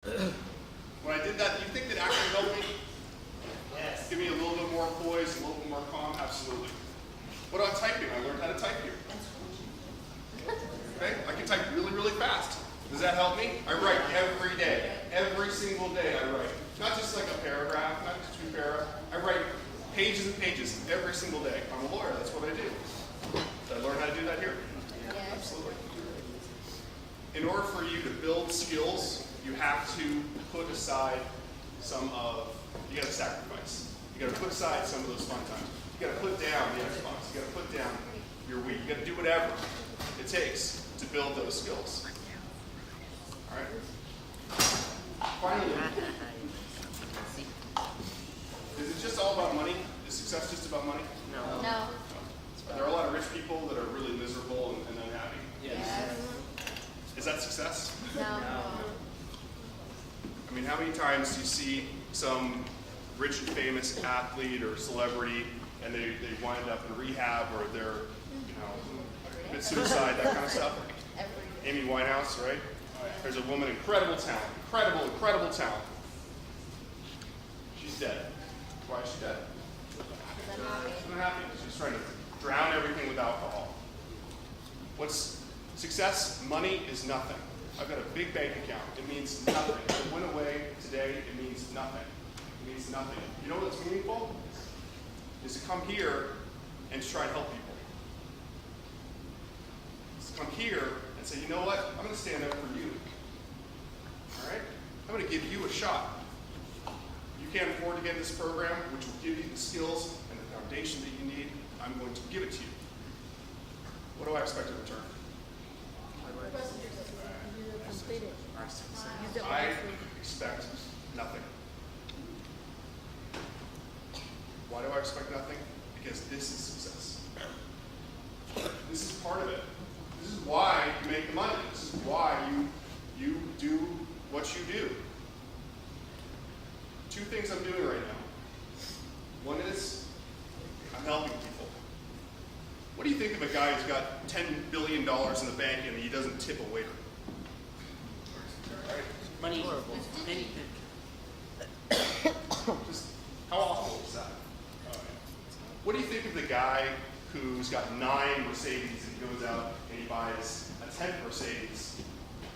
When I did that, do you think that actually helped me? Yes. Give me a little bit more poise, a little bit more calm? Absolutely. What about typing? I learned how to type here. Okay, I can type really, really fast. Does that help me? I write every day. Every single day I write. Not just like a paragraph, not just 2 paragraphs. I write pages and pages every single day. I'm a lawyer, that's what I do. Did I learn how to do that here? Yes. Absolutely. In order for you to build skills, you have to put aside you got to sacrifice. You got to put aside some of those fun times. You got to put down the Xbox. You got to put down your Wii. You got to do whatever it takes to build those skills. All right. Finally, is it just all about money? Is success just about money? No. No. Are there a lot of rich people that are really miserable and unhappy? Yes. Is that success? No. I mean, how many times do you see some rich and famous athlete or celebrity and they wind up in rehab or they're, commit suicide, that kind of stuff? Amy Winehouse, right? There's a woman, incredible talent, incredible talent. She's dead. Why is she dead? She's unhappy. She's trying to drown everything with alcohol. What's success? Money is nothing. I've got a big bank account. It means nothing. If it went away today, it means nothing. It means nothing. You know what's meaningful? Is to come here and to try and help people. Is to come here and say, you know what? I'm going to stand up for you. All right? I'm going to give you a shot. You can't afford to get this program, which will give you the skills and the foundation that you need. I'm going to give it to you. What do I expect in return? I expect nothing. Why do I expect nothing? Because this is success. This is part of it. This is why you make the money. This is why you do what you do. 2 things I'm doing right now. One is I'm helping people. What do you think of a guy who's got $10 billion in the bank and he doesn't tip a waiter? Right? Money. Just how awful is that? What do you think of the guy who's got 9 Mercedes and he goes out and he buys a 10th Mercedes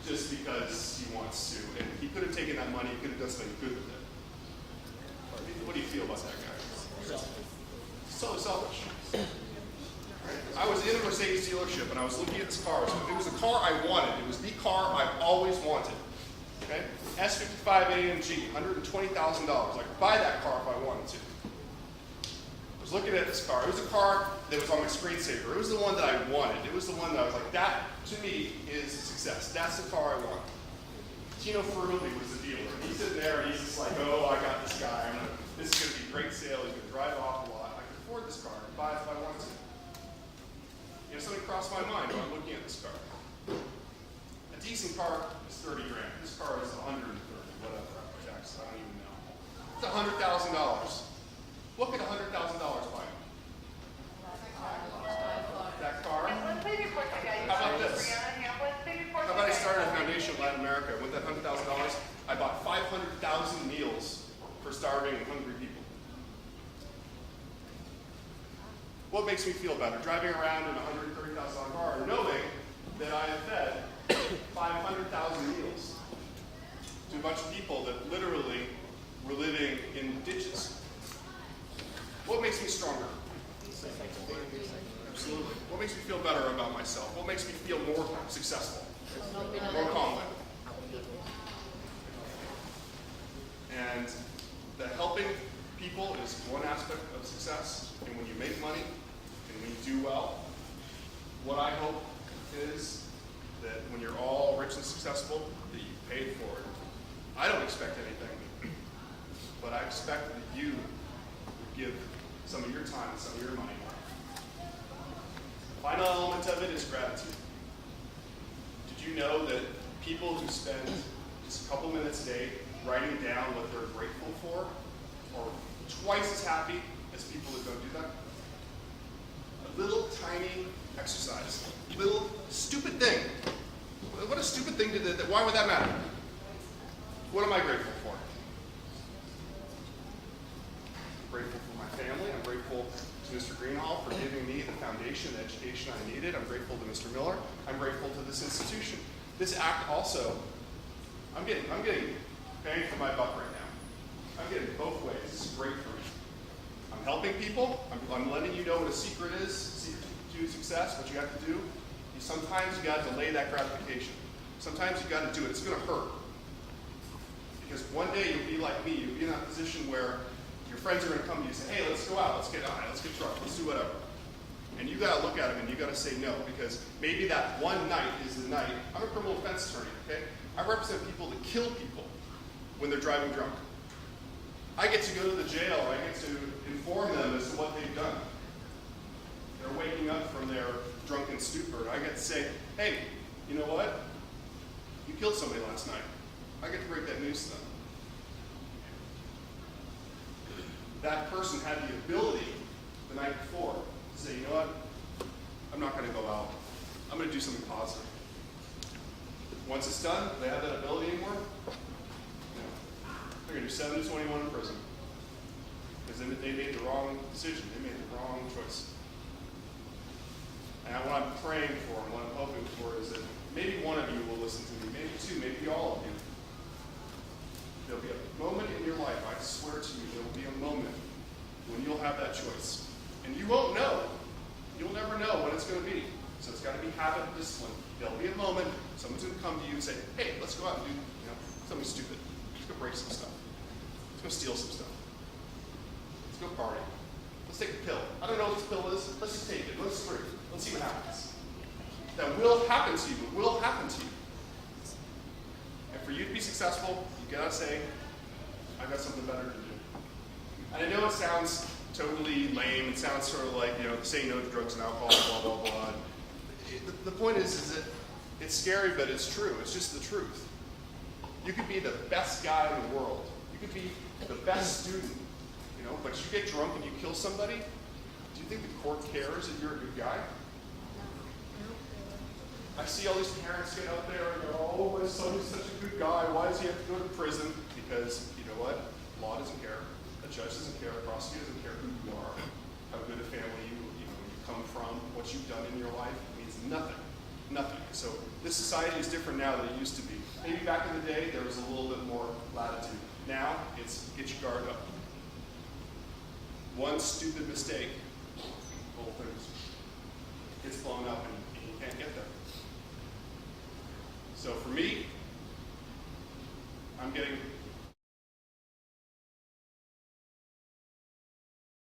just because he wants to? And he could have taken that money, he could have done something good with it. What do you feel about that guy? So selfish. Right? I was in a Mercedes dealership and I was looking at this car. So it was the car I wanted. It was the car I've always wanted. Okay? S55 AMG, $120,000. I could buy that car if I wanted to. I was looking at this car. It was a car that was on my screensaver. It was the one that I wanted. It was the one that I was like, that to me is success. That's the car I want. Tino Ferrulli was the dealer. He's sitting there and he's just like, oh, I got this guy. This is going to be a great sale. He's going to drive off a lot. I can afford this car and buy it if I want to. Something crossed my mind while I'm looking at this car. A decent car is 30 grand. This car is 130, whatever. Jackson, I don't even know. It's $100,000. What could $100,000 buy? That car? How about this? How about I started a foundation in Latin America? With that $100,000, I bought 500,000 meals for starving and hungry people. What makes me feel better? Driving around in a $130,000 car, knowing that I have fed 500,000 meals to a bunch of people that literally were living in ditches. What makes me stronger? Absolutely. What makes me feel better about myself? What makes me feel more successful? More confident. And the helping people is one aspect of success. And when you make money and when you do well, what I hope is that when you're all rich and successful, that you paid for it. I don't expect anything, but I expect that you would give some of your time and some of your money. The final element of it is gratitude. Did you know that people who spend just a couple minutes a day writing down what they're grateful for are twice as happy as people that don't do that? A little tiny exercise. Little stupid thing. What a stupid thing to do. Why would that matter? What am I grateful for? I'm grateful for my family. I'm grateful to Mr. Greenhall for giving me the foundation, the education I needed. I'm grateful to Mr. Miller. I'm grateful to this institution. This act also, I'm getting bang for my buck right now. I'm getting both ways. This is great for me. I'm helping people. I'm letting you know what a secret is, secret to success, what you have to do. Sometimes you got to delay that gratification. Sometimes you got to do it. It's going to hurt. Because one day you'll be like me. You'll be in that position where your friends are going to come to you and say, hey, let's go out. Let's get high. Let's get drunk. Let's do whatever. And you got to look at them and you got to say no. Because maybe that one night is the night. I'm a criminal defense attorney, okay? I represent people that kill people when they're driving drunk. I get to go to the jail. I get to inform them as to what they've done. They're waking up from their drunken stupor. And I get to say, hey, you know what? You killed somebody last night. I get to break that news to them. That person had the ability the night before to say, you know what? I'm not going to go out. I'm going to do something positive. Once it's done, they have that ability anymore. They're going to do 7 to 21 in prison. Because they made the wrong decision. They made the wrong choice. And what I'm praying for and what I'm hoping for is that maybe one of you will listen to me, maybe two, maybe all of you. There'll be a moment in your life, I swear to you, there'll be a moment when you'll have that choice. And you won't know. You'll never know when it's going to be. So it's got to be habit and discipline. There'll be a moment, someone's going to come to you and say, hey, let's go out and do something stupid. Let's go break some stuff. Let's go steal some stuff. Let's go party. Let's take a pill. I don't know what this pill is. Let's just take it. Let's spree. Let's see what happens. That will happen to you. It will happen to you. And for you to be successful, you gotta say, I've got something better to do. And I know it sounds totally lame. It sounds sort of like, say no to drugs and alcohol, blah, blah, blah. The point is that it's scary, but it's true. It's just the truth. You could be the best guy in the world. You could be the best student, but you get drunk and you kill somebody. Do you think the court cares that you're a good guy? I see all these parents get out there and go, oh, my son is such a good guy. Why does he have to go to prison? Because, you know what? Law doesn't care. A judge doesn't care. A prosecutor doesn't care who you are, how good a family you come from, what you've done in your life. It means nothing. Nothing. So this society is different now than it used to be. Maybe back in the day, there was a little bit more latitude. Now, it's get your guard up. One stupid mistake, the whole thing gets blown up and you can't get there. So for me, I'm getting